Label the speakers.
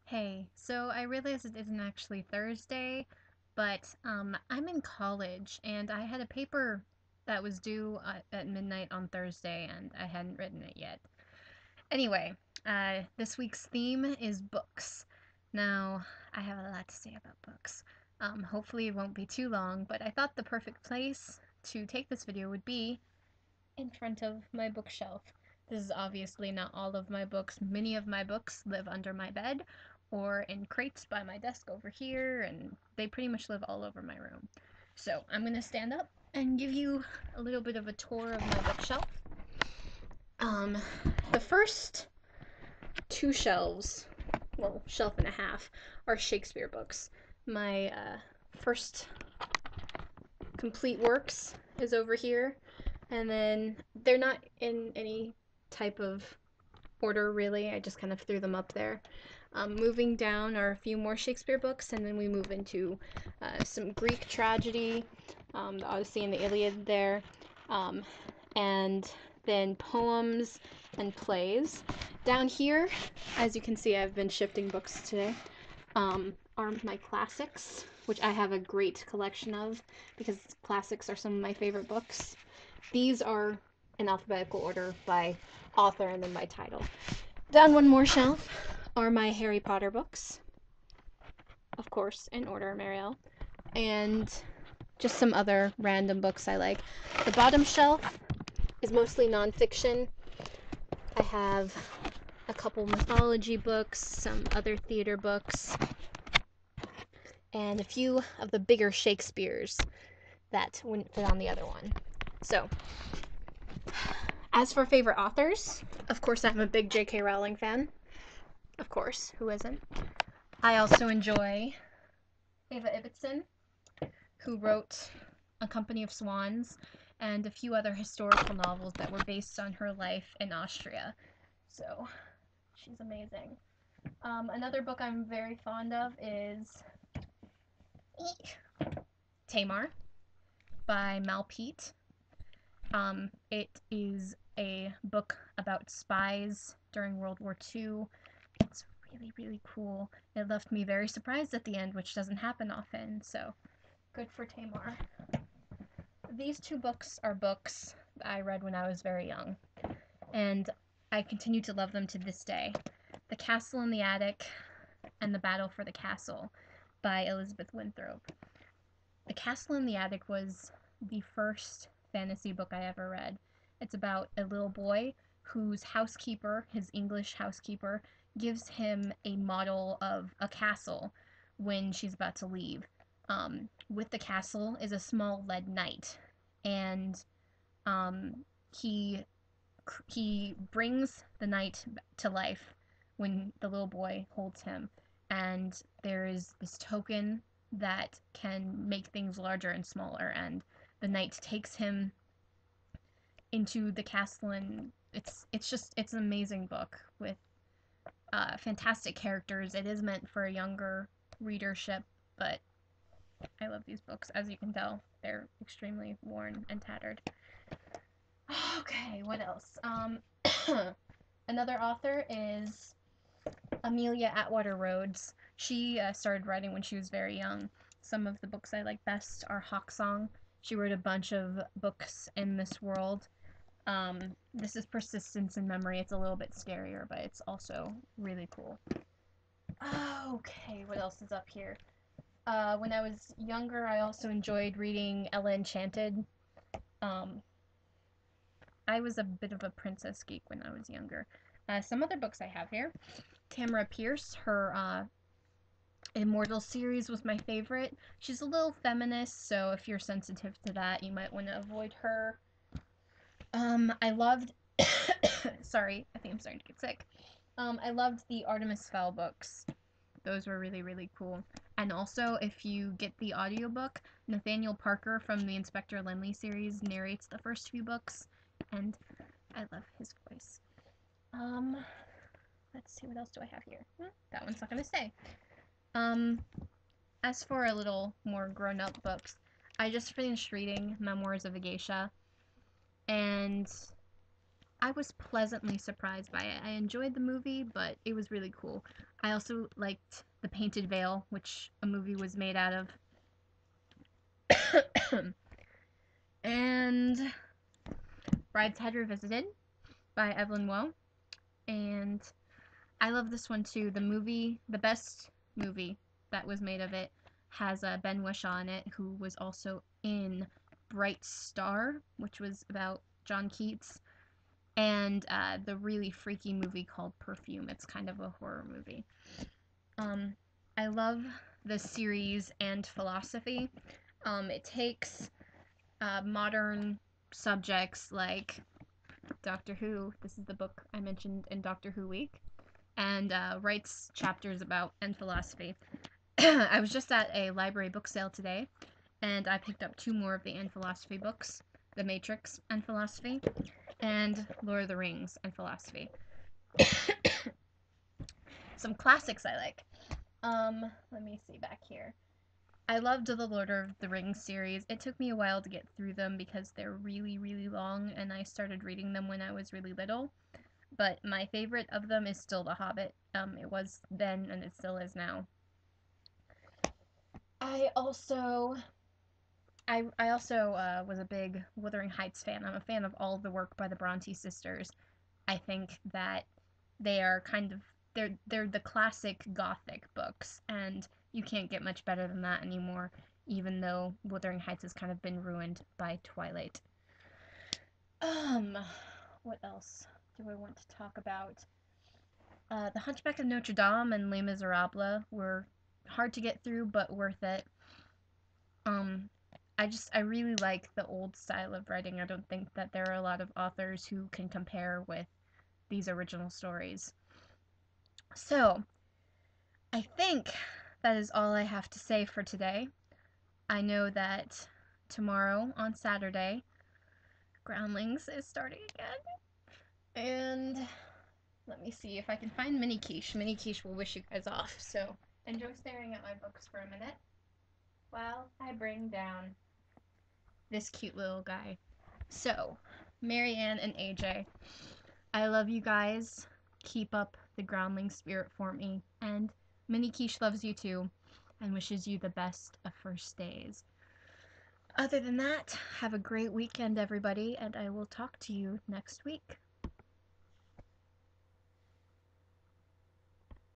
Speaker 1: Hey, so I realize it isn't actually Thursday, but I'm in college and I had a paper that was due at midnight on Thursday and I hadn't written it yet. Anyway, this week's theme is books. Now, I have a lot to say about books. Hopefully it won't be too long, but I thought the perfect place to take this video would be in front of my bookshelf. This is obviously not all of my books. Many of my books live under my bed or in crates by my desk over here, and they pretty much live all over my room. So I'm going to stand up and give you a little bit of a tour of my bookshelf. Um, the first two shelves, well, shelf and a half, are Shakespeare books. My first complete works is over here, and then they're not in any type of order really. I just kind of threw them up there. Moving down are a few more Shakespeare books, and then we move into some Greek tragedy, the Odyssey and the Iliad there, um, and then poems and plays. Down here, as you can see, I've been shifting books today, are my classics, which I have a great collection of because classics are some of my favorite books. These are in alphabetical order by author and then by title. Down one more shelf are my Harry Potter books, of course, in order, Marielle, and just some other random books I like. The bottom shelf is mostly nonfiction. I have a couple mythology books, some other theater books, and a few of the bigger Shakespeares that wouldn't fit on the other one. So, as for favorite authors, of course, I'm a big J.K. Rowling fan. Of course, who isn't? I also enjoy Ava Ibbotson, who wrote A Company of Swans and a few other historical novels that were based on her life in Austria. So, she's amazing. Another book I'm very fond of is Tamar by Mal Peet. It is a book about spies during World War II. It's really, really cool. It left me very surprised at the end, which doesn't happen often, so good for Tamar. These two books are books that I read when I was very young, and I continue to love them to this day. The Castle in the Attic and The Battle for the Castle by Elizabeth Winthrop. The Castle in the Attic was the first fantasy book I ever read. It's about a little boy whose housekeeper, his English housekeeper, gives him a model of a castle when she's about to leave. With the castle is a small lead knight, and he he brings the knight to life when the little boy holds him, and there is this token that can make things larger and smaller, and the knight takes him into the castle, and it's an amazing book with fantastic characters. It is meant for a younger readership, but I love these books. As you can tell, they're extremely worn and tattered. Okay, what else? Another author is Amelia Atwater Rhodes. She started writing when she was very young. Some of the books I like best are Hawk Song. She wrote a bunch of books in this world. This is Persistence in Memory. It's a little bit scarier, but it's also really cool. Okay, what else is up here? When I was younger, I also enjoyed reading Ella Enchanted. Um, I was a bit of a princess geek when I was younger. Some other books I have here. Tamara Pierce, her Immortal series was my favorite. She's a little feminist, so if you're sensitive to that, you might want to avoid her. I loved. Sorry, I think I'm starting to get sick. I loved the Artemis Fowl books. Those were really, really cool. And also, if you get the audiobook, Nathaniel Parker from the Inspector Lynley series narrates the first few books, and I love his voice. Let's see, what else do I have here? That one's not gonna stay. As for a little more grown-up books, I just finished reading Memoirs of a Geisha, and I was pleasantly surprised by it. I enjoyed the movie, but it was really cool. I also liked The Painted Veil, which a movie was made out of. And Brideshead Revisited by Evelyn Waugh. And I love this one too. The best movie that was made of it, has Ben Whishaw in it, who was also in Bright Star, which was about John Keats, and the really freaky movie called Perfume. It's kind of a horror movie. I love the series and philosophy. It takes modern subjects like Doctor Who. This is the book I mentioned in Doctor Who Week, and writes chapters about and philosophy. I was just at a library book sale today, and I picked up 2 more of the End Philosophy books, The Matrix and Philosophy, and Lord of the Rings and Philosophy. Some classics I like. Let me see back here. I loved the Lord of the Rings series. It took me a while to get through them because they're really, really long, and I started reading them when I was really little. But my favorite of them is still The Hobbit. It was then, and it still is now. I also was a big Wuthering Heights fan. I'm a fan of all the work by the Bronte sisters. I think that they are kind of they're the classic Gothic books, and you can't get much better than that anymore, even though Wuthering Heights has kind of been ruined by Twilight. What else do I want to talk about? The Hunchback of Notre Dame and Les Miserables were hard to get through, but worth it. I really like the old style of writing. I don't think that there are a lot of authors who can compare with these original stories. So, I think that is all I have to say for today. I know that tomorrow, on Saturday, Groundlings is starting again. And let me see if I can find Mini Quiche. Mini Quiche will wish you guys off. So, enjoy staring at my books for a minute while I bring down this cute little guy. So, Marianne and AJ, I love you guys. Keep up the groundling spirit for me. And Mini Quiche loves you too and wishes you the best of first days. Other than that, have a great weekend, everybody, and I will talk to you next week.